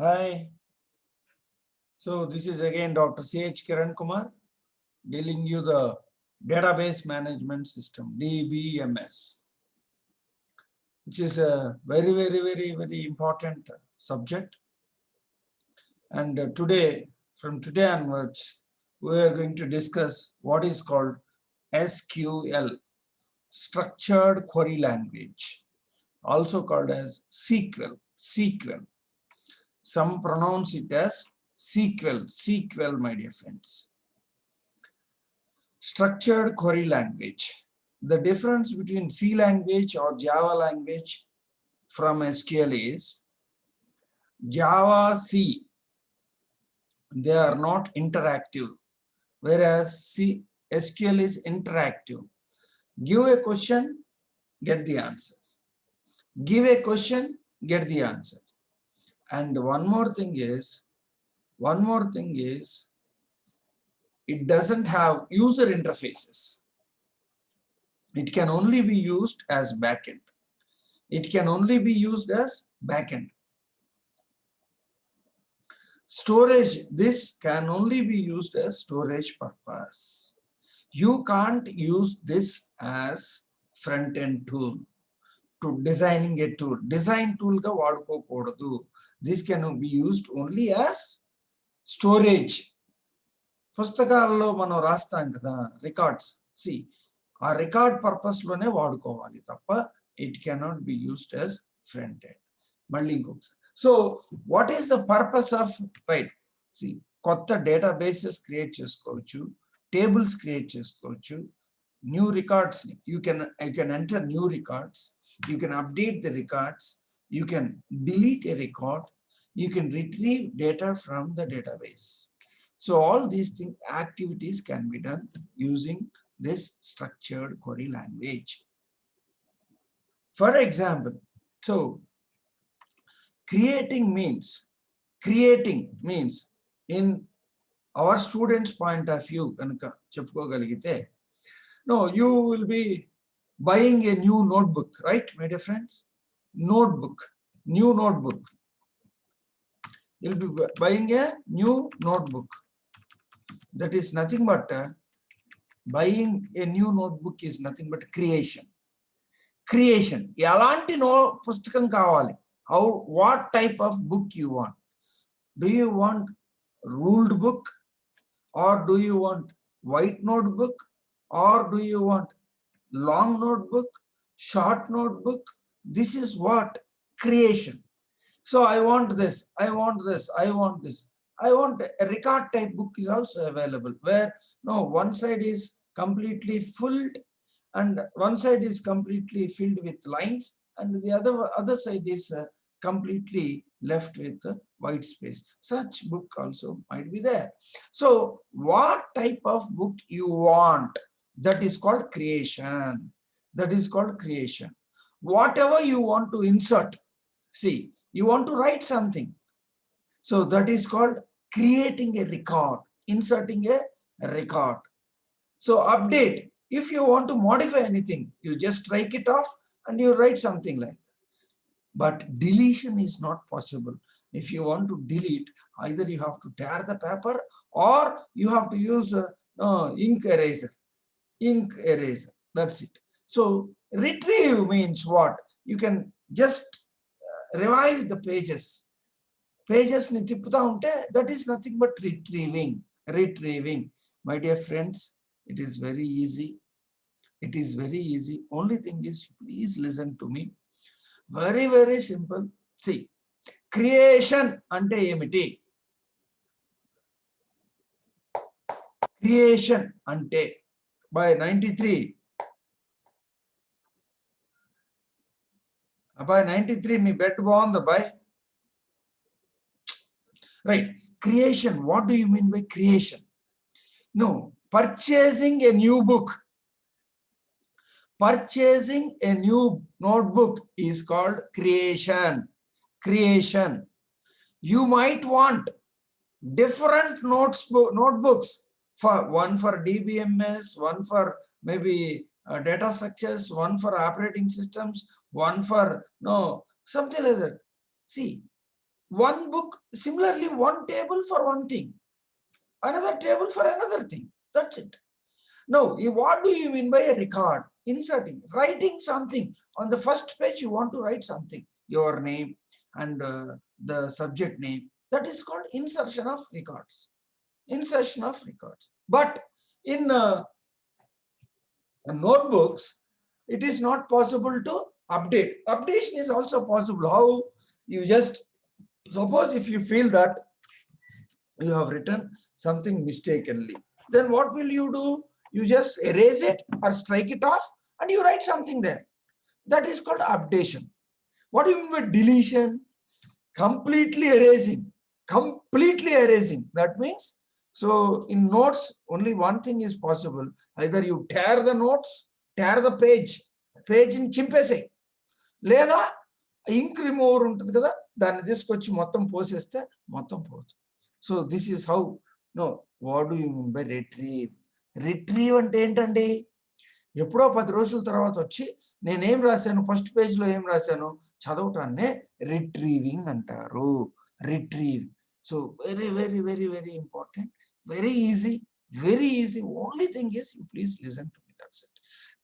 Hi. So this is again Dr. C.H. Kiran Kumar dealing you the database management system, DBMS, which is a very important subject. And from today onwards, we are going to discuss what is called SQL, Structured Query Language, also called as SQL. Some pronounce it as SQL, my dear friends. Structured query language. The difference between C language or Java language from SQL is Java, C, they are not interactive, whereas SQL is interactive. Give a question, get the answer. Give a question, get the answer. And one more thing is, it doesn't have user interfaces. It can only be used as backend. Storage, this can only be used as storage purpose. You can't use this as front-end tool to designing a tool. Design tool ka vadukokodadu. This can be used only as storage. పుస్తకాల్లో మనం రాస్తాం కదా records ఆ record purpose లోనే వాడుకోవాలి తప్ప it cannot be used as front end. మళ్ళీ ఇంకొకసారి, so what is the purpose of right కొత్త డేటాబేసెస్ క్రియేట్ చేసుకోవచ్చు, టేబుల్స్ క్రియేట్ చేసుకోవచ్చు, new records you can enter new records, you can update the records, you can delete a record, you can retrieve data from the database. So all these activities can be done using this structured query language. For example, so creating means in our students' point of view, no, you will be buying a new notebook, right, my dear friends? New notebook. You'll be buying a new notebook. That is nothing but buying a new notebook is nothing but creation. Elanti no pustakam kavali. What type of book you want? Do you want ruled book, or do you want white notebook, or do you want long notebook, short notebook? This is what creation. So I want this, I want this, I want this. I want a record type book is also available, where one side is completely filled and one side is completely filled with lines, and the other side is completely left with white space. Such book also might be there. So what type of book you want, that is called creation. Whatever you want to insert, you want to write something, so that is called creating a record, inserting a record. So update, if you want to modify anything, you just strike it off and you write something like that. But deletion is not possible. If you want to delete, either you have to tear the paper or you have to use ink eraser. That's it. So retrieve means what? You can just revive the pages ni tipputa unte, that is nothing but retrieving. My dear friends, it is very easy. Only thing is, please listen to me. Very simple. Creation ante emiti? Creation ante by 93 me bed బాగుందా bye? Right, creation. What do you mean by creation? No, purchasing a new book, purchasing a new notebook is called creation. You might want different notebooks, one for DBMS, one for maybe data structures, one for operating systems, one for something like that. one book, similarly one table for one thing, another table for another thing. That's it. Now, what do you mean by a record? Inserting, writing something. On the first page, you want to write something, your name and the subject name. That is called insertion of records. Insertion of records. But in notebooks, it is not possible to update. Updation is also possible. How? You just, suppose if you feel that you have written something mistakenly, then what will you do? You just erase it or strike it off and you write something there. That is called updation. What do you mean by deletion? Completely erasing. Completely erasing. That means, so in notes, only one thing is possible. Either you tear the notes, tear the page in chimpese, లేదా ఇంక్ remover ఉంటుంది కదా, దాన్ని తీసుకొచ్చి మొత్తం పోసేస్తే మొత్తం పోతుంది. So this is how. No, what do you mean by retrieve? Retrieve అంటే ఏంటండి? ఎప్పుడో 10 రోజుల తర్వాత వచ్చి నేనేం రాశాను, ఫస్ట్ పేజ్లో ఏం రాశాను చదవటాన్నే రిట్రీవింగ్ అంటారు. Retrieve. So very very very very important. Very easy, very easy. Only thing is you please listen to me. That's it.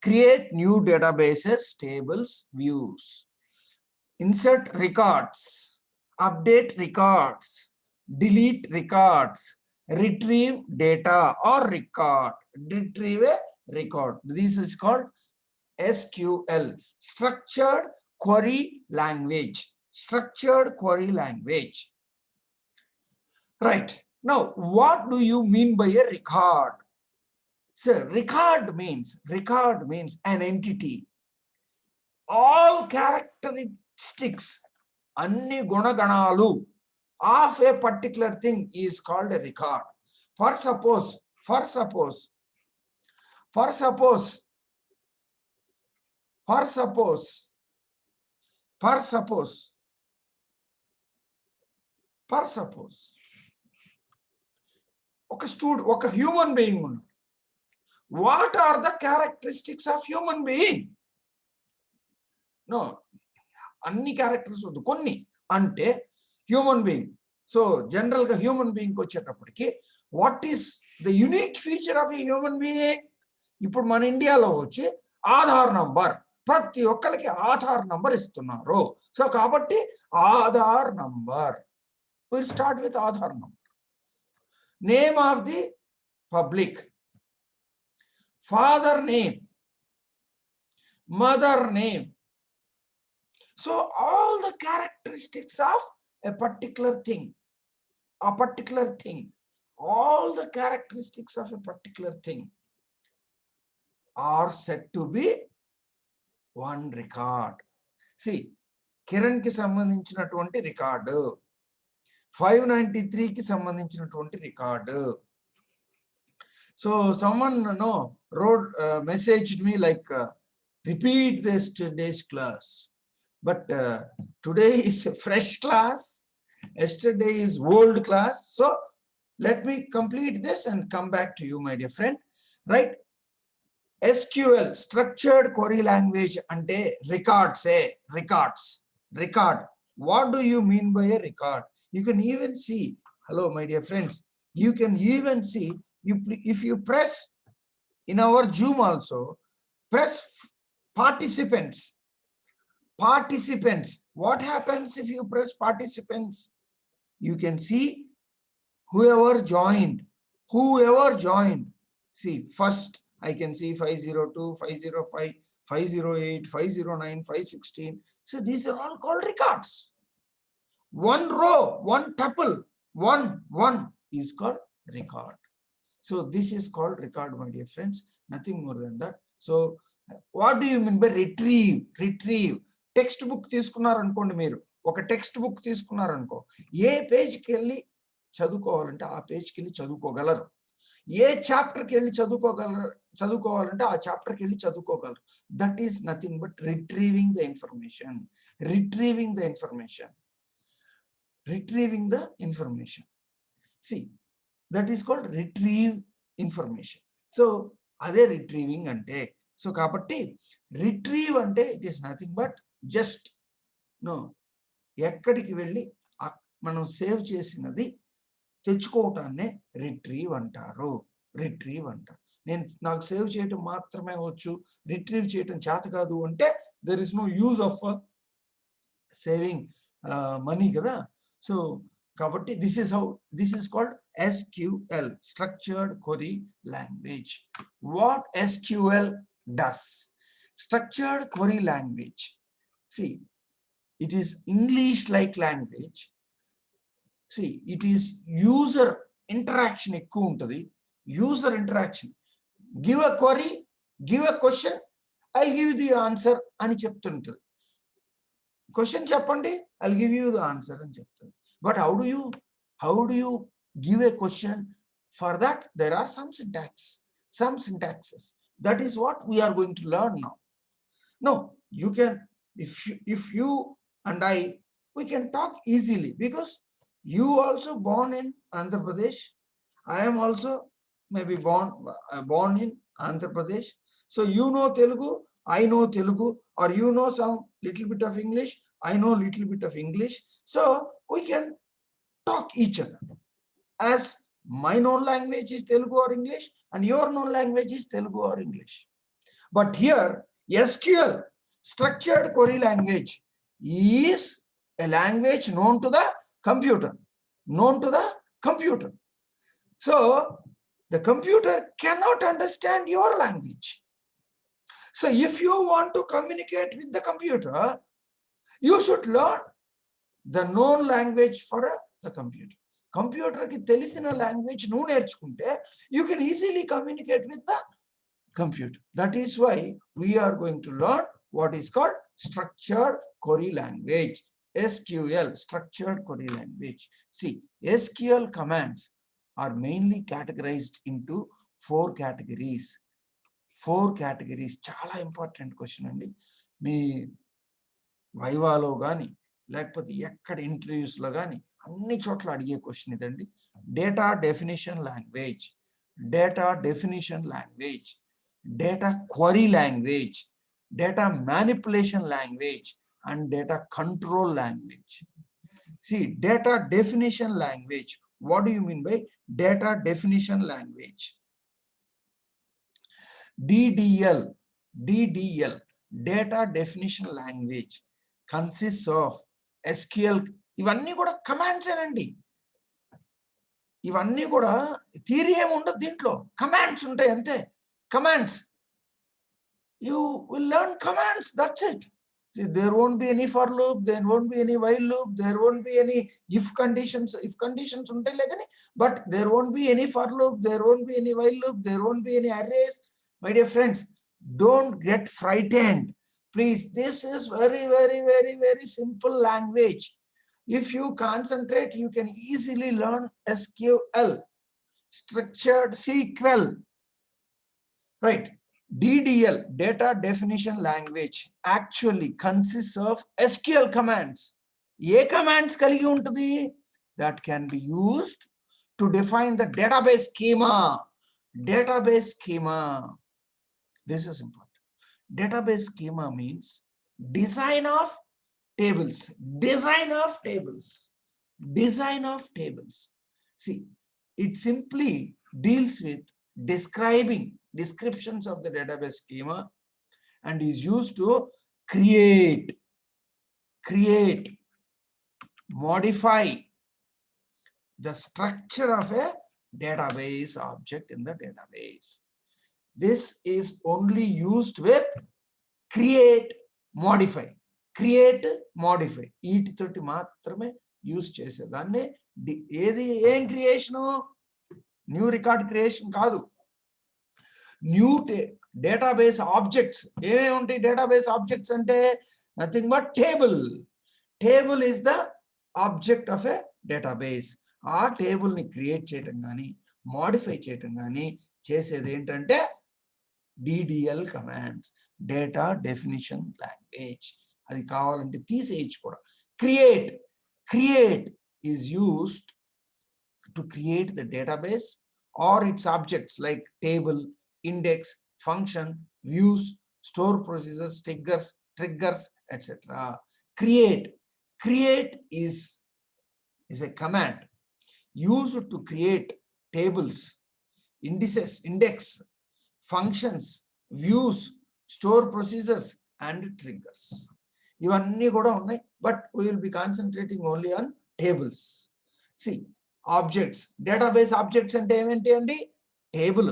Create new databases, tables, views. Insert records, update records, delete records, retrieve data or record. Retrieve a record. This is called SQL, structured query language. Structured query language. Right. Now, what do you mean by a record? So record means an entity. All characteristics, anni gunaganalu of a particular thing is called a record. For suppose ఒక human being ఉన్నాడు. What are the characteristics of human being? No, అన్ని characters వద్దు, కొన్ని అంటే human being. So general గా human being వచ్చేటప్పటికి what is the unique feature of a human being? ఇప్పుడు మన ఇండియాలో వచ్చి ఆధార్ నంబర్, ప్రతి ఒక్కరికి ఆధార్ నంబర్ ఇస్తున్నారు. సో కాబట్టి Aadhaar number, will start with Aadhaar number. Name of the public, father name, mother name. So all the characteristics of a particular thing, all the characteristics of a particular thing are said to be one record. See, Kiran ki sambandhinచినటువంటి record, 593 కి సంబంధించినటువంటి record. So someone wrote, messaged me like, repeat this today's class. But today is a fresh class. Yesterday is old class. So let me complete this and come back to you, my dear friend. Right? SQL, structured query language, ante records. Record. What do you mean by a record? You can even see, hello, my dear friends, you can even see, if you press in our Zoom also, press participants. What happens if you press participants? You can see whoever joined. See, first I can see 502, 505, 508, 509, 516. So these are all called records. One row, one tuple, one is called record. So this is called record, my dear friends, nothing more than that. So what do you mean by retrieve? Text book తీసుకున్నారు అనుకోండి, మీరు ఒక text book తీసుకున్నారు అనుకో, ఏ పేజ్కి వెళ్ళి చదువుకోవాలంటే ఆ పేజ్కి వెళ్ళి చదువుకోగలరు. ఏ చాప్టర్కి వెళ్ళి చదువుకోవాలంటే ఆ చాప్టర్కి వెళ్ళి చదువుకోగలరు. That is nothing but retrieving the information. See, that is called retrieve information. So ade retrieving ante. So kabatti retrieve ante it is nothing but just ekkadiki velli మనం సేవ్ చేసినది తెచ్చుకోవటాన్ని రిట్రీవ్ అంటారు. నాకు సేవ్ చేయటం మాత్రమే వచ్చు, retrieve చేయటం చేత కాదు అంటే there is no use of saving money కదా. సో కాబట్టి this is called SQL, structured query language. What SQL does? Structured query language, see, it is English like language. See, it is user interaction ఎక్కువ ఉంటుంది. User interaction. Give a query, give a question, I'll give you the answer అని చెప్తుంటుంది. Question చెప్పండి, I'll give you the answer అని చెప్తుంది. But how do you give a question? For that there are some syntaxes. That is what we are going to learn now. No, you can, if you and we can talk easily, because you also born in Andhra Pradesh. I am also maybe born in Andhra Pradesh. So you know Telugu, I know Telugu, or you know some little bit of English, I know little bit of English. So we can talk each other. As my known language is Telugu or English, and your known language is Telugu or English. But here SQL, structured query language, is a language known to the computer. So the computer cannot understand your language. So if you want to communicate with the computer, you should learn the known language for the computer. Computer ki telisina language nu nerchukunte, you can easily communicate with the computer. That is why we are going to learn what is called structured query language, SQL, structured query language. See, SQL commands are mainly categorized into 4 categories. 4 categories. Chala important question andi. మీ వైవాలో కానీ లేకపోతే ఎక్కడ ఇంటర్వ్యూస్లో కానీ అన్ని చోట్ల అడిగే question ఇదండి. Data definition language, data query language, data manipulation language, and data control language. See, data definition language. What do you mean by data definition language? DDL, data definition language, consists of SQL. ఇవన్నీ కూడా commands ఏనండి. ఇవన్నీ కూడా theory ఏమి ఉండదు దీంట్లో, commands ఉంటాయి అంతే. Commands, you will learn commands, that's it. See, there won't be any for loop, there won't be any while loop, there won't be any if conditions untai legani, but there won't be any for loop, there won't be any while loop, there won't be any arrays. My dear friends, don't get frightened, please. This is very, very, very, very simple language. If you concentrate, you can easily learn SQL, structured SQL. Right. DDL, data definition language, actually consists of SQL commands. A commands కలిగి ఉంటుంది? That can be used to define the database schema. This is important. Database schema means design of tables. See, it simply deals with descriptions of the database schema and is used to create, modify the structure of a database object in the database. This is only used with create, modify. వీటితోటి మాత్రమే use చేసేదాన్ని. ఏం creation? New record creation కాదు, new database objects. ఏమేమి ఉంటాయి database objects అంటే? Nothing but table is the object of a database. ఆ టేబుల్ని create చేయటం కానీ మాడిఫై చేయటం కానీ చేసేది ఏంటంటే DDL commands, data definition language. అది కావాలంటే తీసేయచ్చు కూడా. Create is used to create the database or its objects like table, index, function, views, store procedures, triggers, etc. Create is is a command used to create tables, indices, index, functions, views, store procedures, and triggers. Ivanni kuda unnai, but we will be concentrating only on tables. See, objects, database objects ante ementi andi? Table,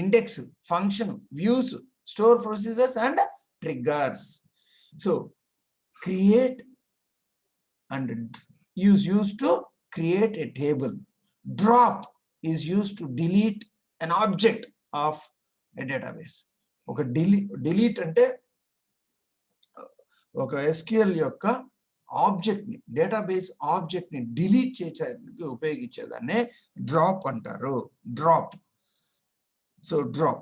index, function, views, store procedures, and triggers. So create and is used to create a table. Drop is used to delete an object of a database. Okay, delete ante oka SQL యొక్క object ని database object ని delete చేయడానికి ఉపయోగించేదాన్ని drop అంటారు. Drop. So drop.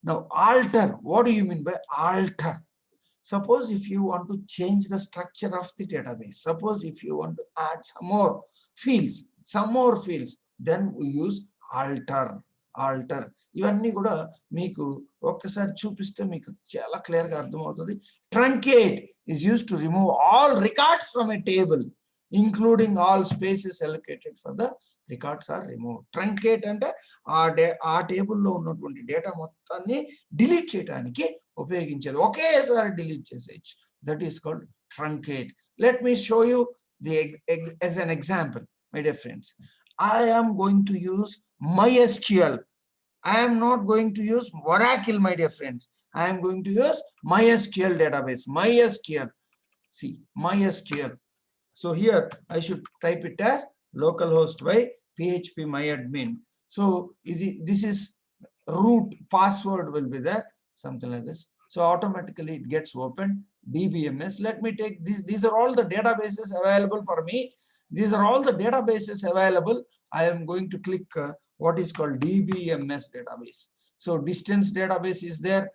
Now alter, what do you mean by alter? Suppose if you want to change the structure of the database, suppose if you want to add some more fields, then we use alter. ఇవన్నీ కూడా మీకు ఒక్కసారి చూపిస్తే మీకు చాలా clear గా అర్థమవుతుంది. Truncate is used to remove all records from a table, including all spaces allocated for the records are removed. Truncate అంటే ఆ టేబుల్లో ఉన్నటువంటి డేటా మొత్తాన్ని డిలీట్ చేయడానికి ఉపయోగించేది, ఒకేసారి డిలీట్ చేసేయచ్చు. That is called truncate. Let me show you as an example, my dear friends. I am going to use MySQL. I am not going to use Oracle, my dear friends. I am going to use MySQL database. MySQL. See, MySQL. So here I should type it as localhost by php myadmin. So this is root password will be there, something like this. So automatically it gets opened. DBMS. Let me take this. These are all the databases available for me. These are all the databases available. I am going to click what is called DBMS database. So distance database is there.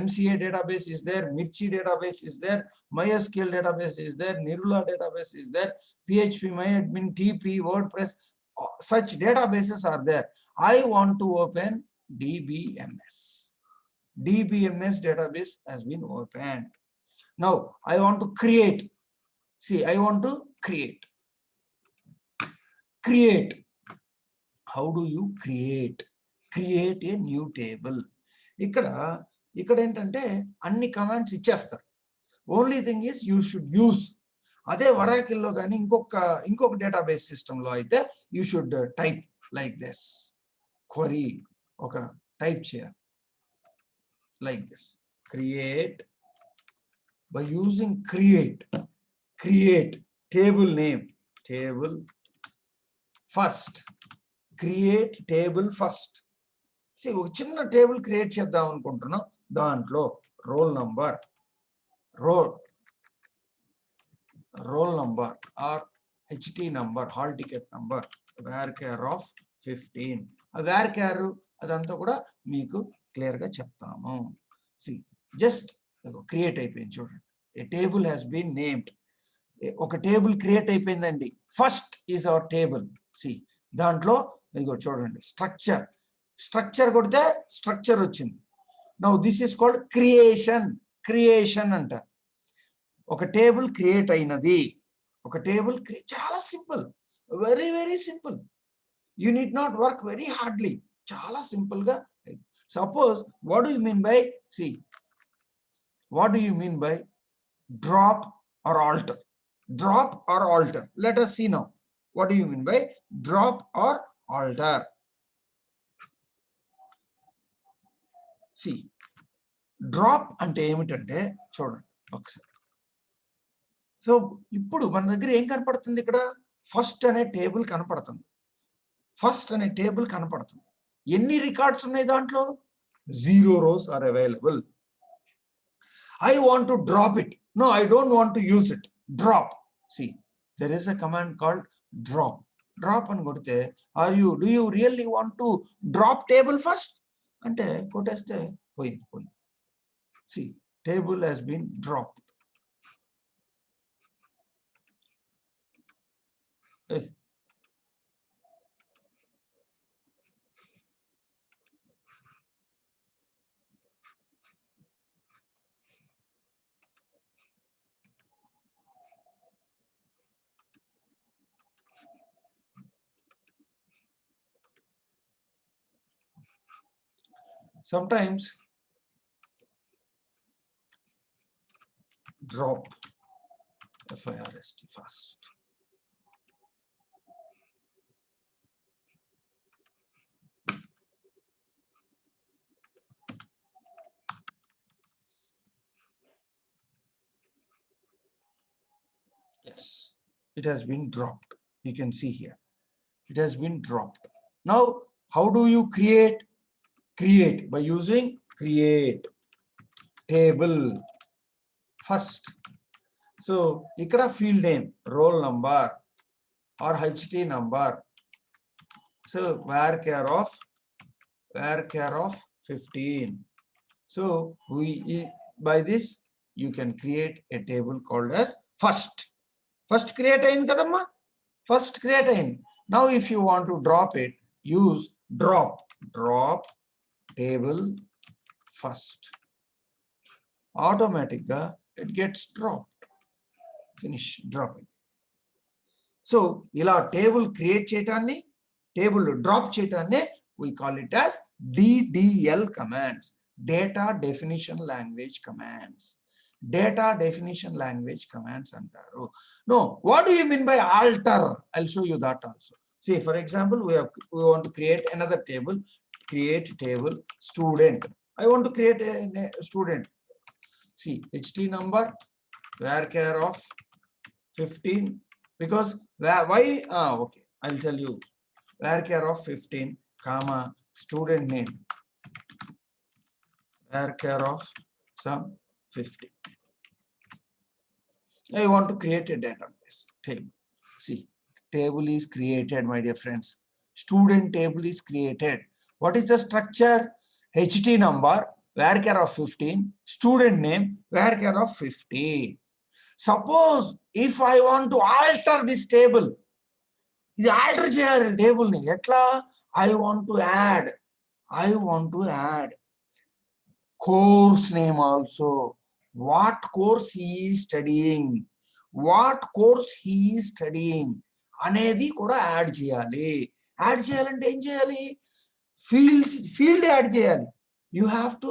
MCA database is there, Mirchi database is there, MySQL database is there, Nirula database is there, PHP, MyAdmin, TP, WordPress, such databases are there. I want to open DBMS. DBMS database has been opened. Now I want to create. See, I want to create. How do you create? Create a new table. ఇక్కడ ఏంటంటే అన్ని commands ఇచ్చేస్తారు. Only thing is you should use. అదే వరాకిల్లో కానీ ఇంకొక database సిస్టంలో అయితే you should type like this. Query ఒక టైప్ చేయాలి like this. Create by using create table name, table first. Create table first. ఒక చిన్న టేబుల్ క్రియేట్ చేద్దాం అనుకుంటున్నాం. దాంట్లో roll number or HT number, hall ticket number, varchar of 15. ఆ varchar అదంతా కూడా మీకు క్లియర్ గా చెప్తాము. జస్ట్ క్రియేట్ అయిపోయింది చూడండి. A table has been named. ఒక టేబుల్ క్రియేట్ అయిపోయిందండి. First is our table. దాంట్లో ఇదిగో చూడండి, స్ట్రక్చర్ కొడితే స్ట్రక్చర్ వచ్చింది. Now this is called creation అంట. ఒక టేబుల్ క్రియేట్ అయినది. ఒక టేబుల్ చాలా simple, very very simple. You need not work very hardly. చాలా సింపుల్ గా. Suppose what do you mean by drop or alter? Let us see now. What do you mean by drop or alter? Drop అంటే ఏమిటంటే చూడండి ఒకసారి. So ఇప్పుడు మన దగ్గర ఏం కనపడుతుంది? ఇక్కడ ఫస్ట్ అనే టేబుల్ కనపడుతుంది. ఎన్ని రికార్డ్స్ ఉన్నాయి దాంట్లో? 0 rows are available. I want to drop it. No, I don't want to use it. Drop. There is a command called drop అని కొడితే do you really want to drop table first అంటే కొట్టేస్తే పోయింది. Table has been dropped. sometimes drop FIRST first. Yes, it has been dropped. You can see here. It has been dropped. Now, how do you create? Create by using create table first. So, ikkada field name, roll number or HT number. So, varchar of 15. So, by this you can create a table called as first. First create ayin kadamma. First create ayin. Now, if you want to drop it, use drop table first. Automatically it gets dropped. Finish dropping. So, ila table create cheyatanni, table drop cheyatanni, we call it as DDL commands, data definition language commands. Data definition language commands antaru. No, what do you mean by alter? I'll show you that also. See, for example, we want to create another table. Create table student. I want to create a student. See, HT number, varchar of 15, because why? Okay, I'll tell you. Varchar of 15, comma, student name. Varchar of some 15. I want to create a database table. See, table is created, my dear friends. Student table is created. What is the structure? HT number, varchar of 15, student name, varchar of 15. Suppose if I want to alter this table, ఇది alter చేయాలి టేబుల్ని ఎట్లా? I want to add course name also. What course he is studying? What course he is studying అనేది కూడా add చేయాలి. Add చేయాలంటే ఏం చేయాలి? Field add చేయాలి. You have to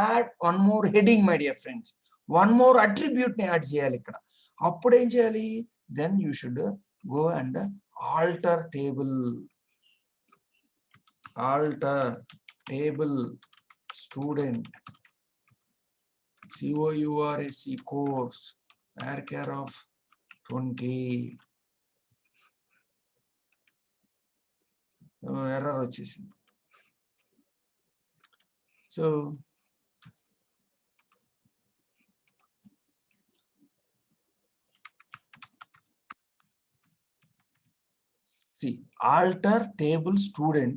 add one more heading, my dear friends. One more attribute ని add చేయాలి ఇక్కడ. అప్పుడు ఏం చేయాలి? Then you should go and alter table student course varchar of 20. Error వచ్చేసింది. So see, alter table student,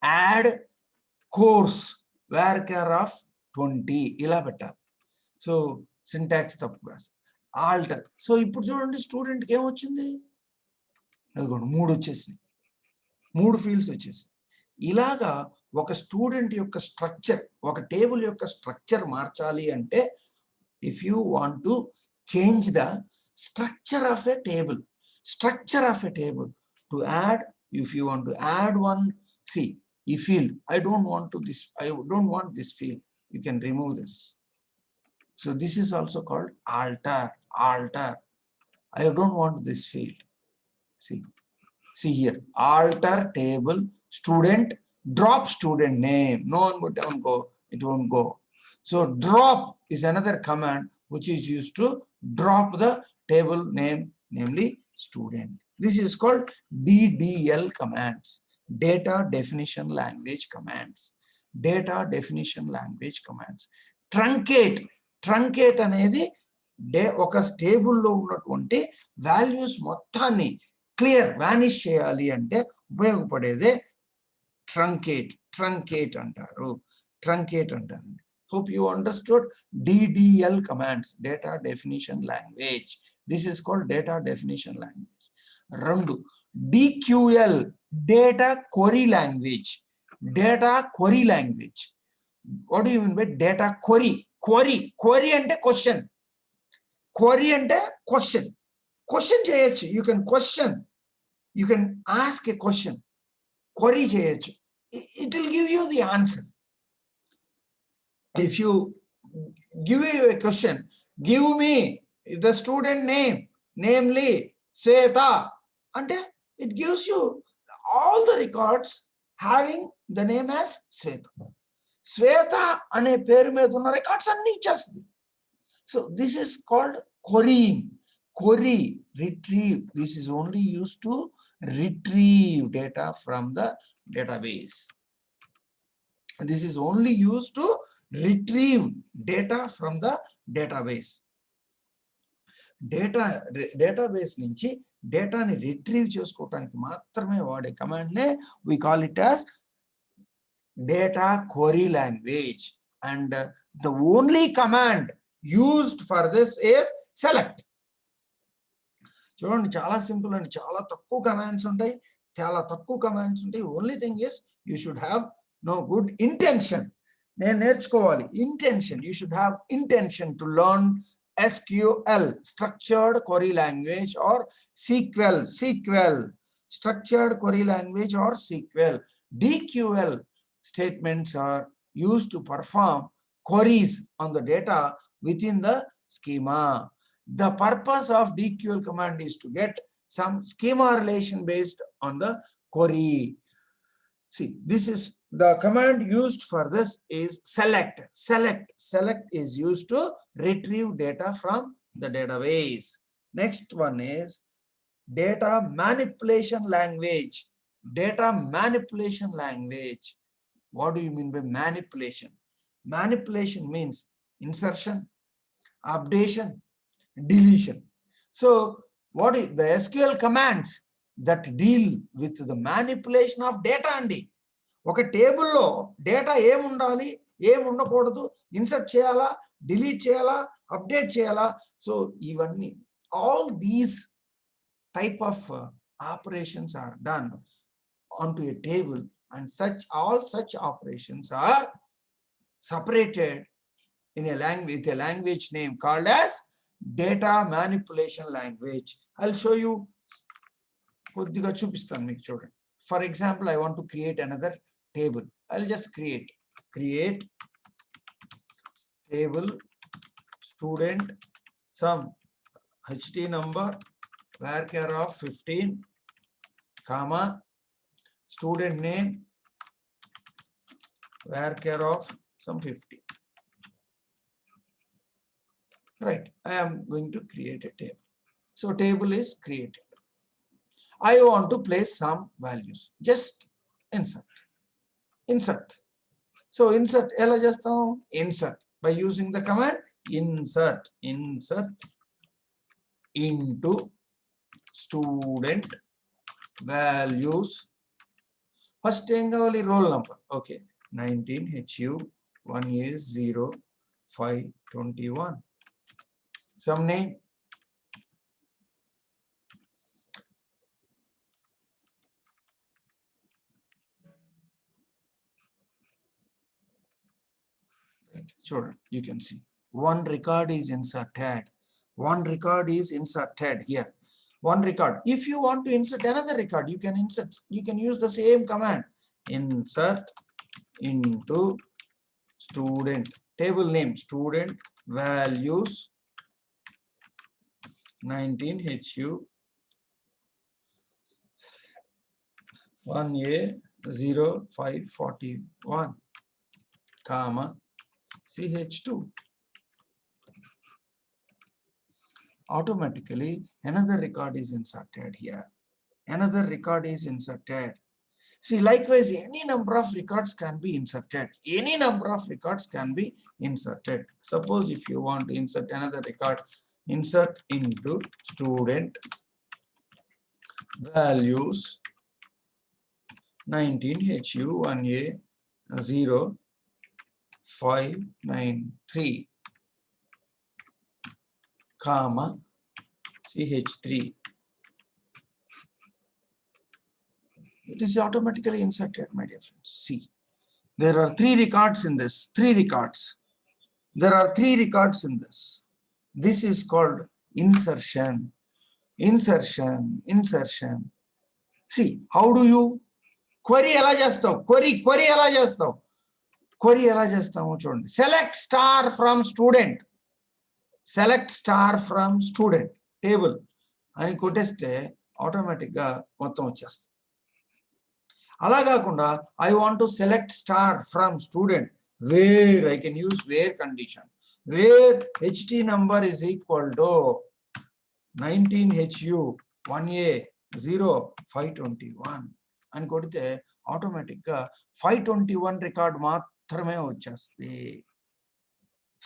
add course varchar of 20 ఇలా పెట్టాలి. So syntax తప్పు. ఆల్టర్. సో ఇప్పుడు చూడండి స్టూడెంట్కి ఏమొచ్చింది? అదిగోండి 3 వచ్చేసినాయి. 3 ఫీల్డ్స్ వచ్చేసినాయి. ఇలాగా ఒక స్టూడెంట్ యొక్క స్ట్రక్చర్, ఒక టేబుల్ యొక్క స్ట్రక్చర్ మార్చాలి అంటే, if you want to change the structure of a table, to add, if you want to add one, see, a field, I don't want this field, you can remove this. So this is also called alter. I don't want this field. See here, alter table student, drop student name. No one would go, it won't go. So drop is another command which is used to drop the table name, namely student. This is called DDL commands, data definition language commands. Truncate అనేది ఒక టేబుల్లో ఉన్నటువంటి values మొత్తాన్ని clear vanish చేయాలి అంటే ఉపయోగపడేదే truncate అంటారు. Hope you understood. DDL commands, data definition language. This is called data definition language. Randu, DQL, data query language. What do you mean by data query? Query ante question. Question cheyachu. You can question. You can ask a question. Query cheyachu. It will give you the answer. if you give you a question, give me the student name, namely Sweta, and it gives you all the records having the name as Sweta. Sweta ane peru మీద ఉన్న records అన్ని ఇచ్చేస్తుంది. So this is called querying. Query, retrieve. This is only used to retrieve data from the database. This is only used to retrieve data from the database. Database నుంచి డేటాని retrieve చేసుకోవడానికి మాత్రమే వాడే command నే we call it as data query language, and the only command used for this is select. చూడండి చాలా simple అండి, చాలా తక్కువ కమాండ్స్ ఉంటాయి, only thing is you should have no good intention. నేను నేర్చుకోవాలి intention. You should have intention to learn SQL, structured query language, or SQL, structured query language or SQL. DQL statements are used to perform queries on the data within the schema. The purpose of DQL command is to get some schema relation based on the query. See, this is the command used for this is select. Select is used to retrieve data from the database. Next one is data manipulation language. Data manipulation language. What do you mean by manipulation? Manipulation means insertion, updation, deletion. So what is the SQL commands that deal with the manipulation of data అండి. ఒక టేబుల్లో data ఏముండాలి, ఏముండకూడదు, insert చేయాలా, delete చేయాలా, update చేయాలా, so ఇవన్నీ all these type of operations are done onto a table, and all such operations are separated in a language, with a language name called as data manipulation language. I'll show you కొద్దిగా చూపిస్తాను మీకు చూడండి. For example I want to create another table. I'll just create table student some HT number varchar of 15 comma student name varchar of some 50. Right, I am going to create a table. So table is created. I want to place some values. Just insert. So insert ela chestam, insert by using the command insert into student values. First em kavali roll number. Okay, 19HU 1A0521. Some name. Sure, you can see one record is inserted. One record is inserted here. One record. If you want to insert another record, you can insert. You can use the same command. Insert into student table name student values 19HU 1A0541 comma CH2. Automatically another record is inserted here. Another record is inserted. See, likewise, any number of records can be inserted. Any number of records can be inserted. Suppose if you want to insert another record, insert into student values 19HU 1A0593 comma CH3. It is automatically inserted, my dear friends. See, there are 3 records in this. 3 records. There are 3 records in this. This is called insertion. See, how do you query ela chestav? Query ela chestav? query ఎలా చేస్తామో చూడండి. Select star from student. Select star from student table అని కొట్టేస్తే ఆటోమేటిక్గా మొత్తం వచ్చేస్తుంది. అలా కాకుండా I want to select star from student, where I can use where condition, where HT number is equal to 19HU 1A 0 521 అని కొడితే ఆటోమేటిక్గా 521 రికార్డ్ మాత్రమే వచ్చేస్తుంది.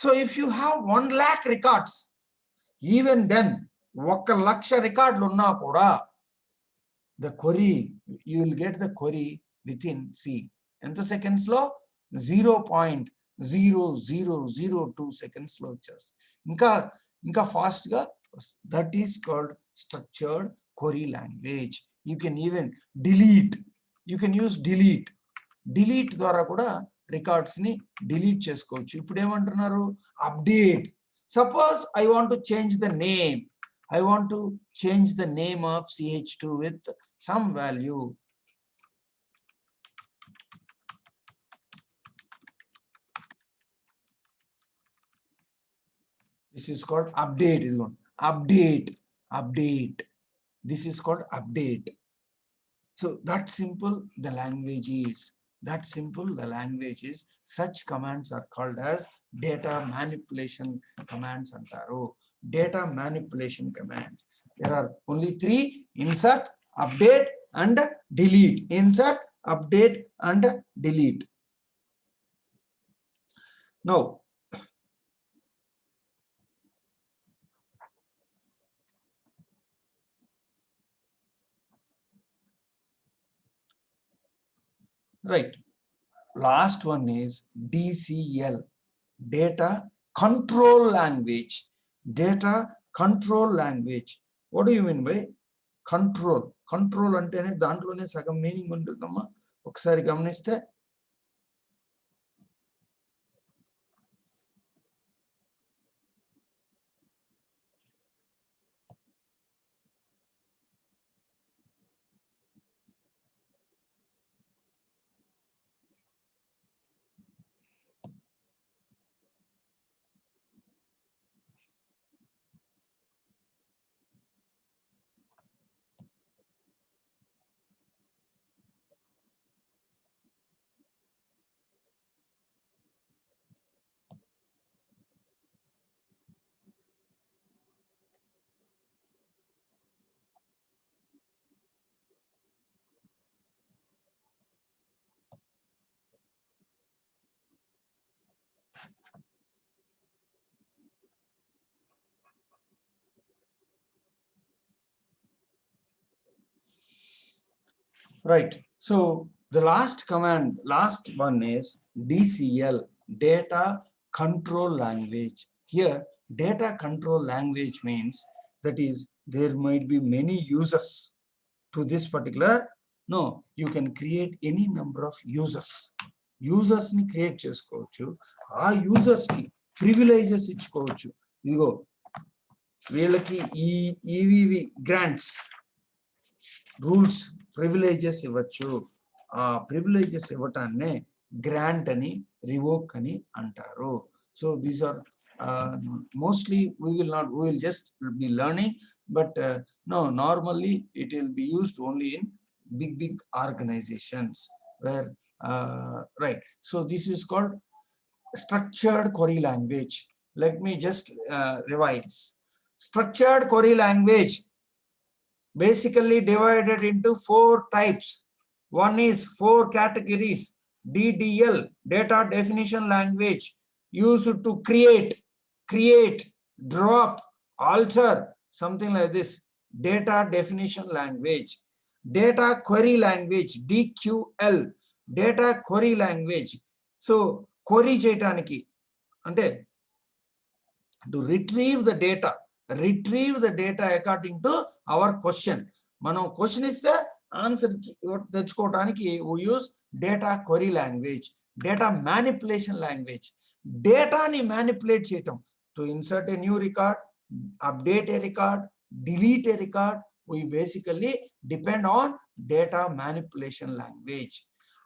So if you have 1 lakh records, even then 1 లక్ష రికార్డులు ఉన్నా కూడా the query, you will get the query within ఎంత సెకండ్స్ లో 0.0002 సెకండ్స్ లో వచ్చేస్తుంది. ఇంకా ఫాస్ట్ గా. That is called structured query language. You can even delete, you can use delete ద్వారా కూడా రికార్డ్స్ ని డిలీట్ చేసుకోవచ్చు. ఇప్పుడు ఏమంటున్నారు, update. Suppose I want to change the name. I want to change the name of CH2 with some value. This is called update. Update. This is called update. So that simple the language is. Such commands are called as data manipulation commands antaru. Data manipulation commands. There are only 3: insert, update and delete. Insert, update and delete. Now right, last one is DCL, data control language. What do you mean by control అంటేనే దాంట్లోనే సగం meaning ఉంటుందమ్మా. ఒకసారి గమనిస్తే right. So the last one is DCL, data control language. Here data control language means that is there might be many users to this particular. No, you can create any number of users ni create chesukochu. Aa users ki privileges ichukochu. Idigo వీళ్ళకి EVV grants rules privileges ఇవ్వచ్చు. ఆ privileges ఇవ్వటాన్నే grant అని, revoke అని అంటారు. So these are mostly we will just be learning, but no, normally it will be used only in big organizations where right. So this is called structured query language. Let me just revise. Structured query language basically divided into 4 types. One is 4 categories. DDL, data definition language, used to create, drop, alter, something like this. Data definition language. Data query language, DQL, data query language. So query cheyadaniki ante to retrieve the data according to our question. మనం question ఇస్తే answer తెచ్చుకోవడానికి we use data query language. Data manipulation language, డేటాని manipulate చేయటం, to insert a new record, update a record, delete a record. We basically depend on data manipulation language.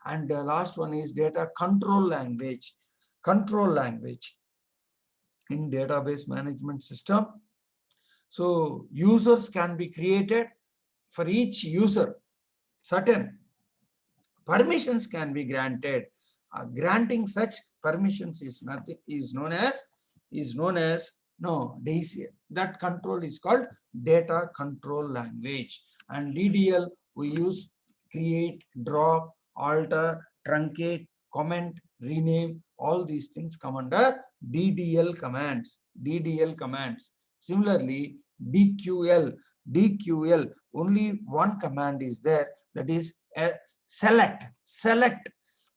And the last one is data control language. Control language in database management system. So users can be created. For each user, certain permissions can be granted. Granting such permissions is nothing, is known as no DCL. That control is called data control language. And DDL we use create, drop, alter, truncate, comment, rename. All these things come under DDL commands. DDL commands. Similarly, DQL. DQL, only one command is there, that is a select.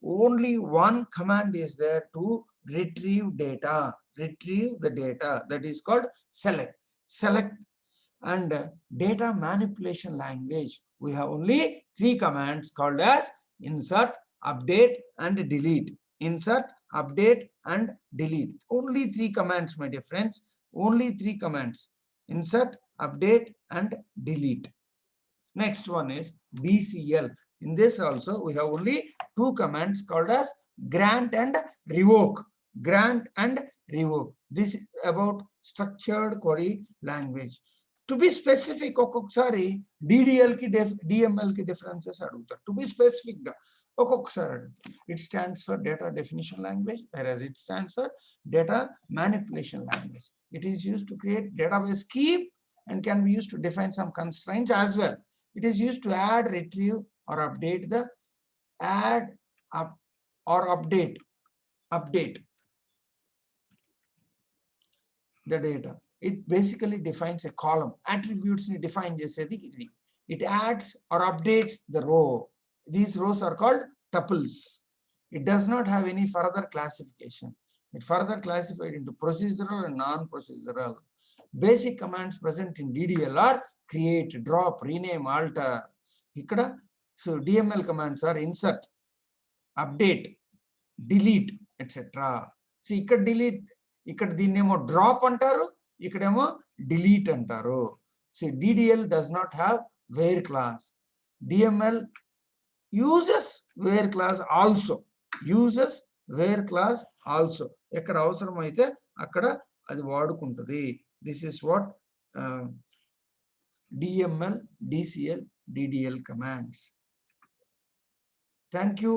Only one command is there to retrieve data. Retrieve the data, that is called select. And data manipulation language, we have only three commands called as insert, update, and delete. Insert, update, and delete. Only three commands, my dear friends. Only three commands. Insert, update, and delete. Next one is DCL. In this also we have only two commands called as grant and revoke. Grant and revoke. This is about structured query language. To be specific, ఒక్కొక్కసారి DDL కి DML కి differences అడుగుతారు. To be specific గా ఒక్కొక్కసారి అడుగుతారు. It stands for data definition language, whereas it stands for data manipulation language. It is used to create database scheme and can be used to define some constraints as well. It is used to add, retrieve, or update the update the data. It basically defines a column. Attributes ni define chesedi idi. It adds or updates the row. These rows are called tuples. It does not have any further classification. It further classified into procedural and non-procedural. Basic commands present in DDL are create, drop, rename, alter. Ikkada, so DML commands are insert, update, delete, etc. See, ikkada delete, ikkada దీన్నేమో drop అంటారు, ఇక్కడేమో delete అంటారు. See, DDL does not have where class. DML uses where class also. Uses where class also. ఎక్కడ అవసరమైతే అక్కడ అది వాడుకుంటుంది. This is what DML, DCL, DDL commands. Thank you.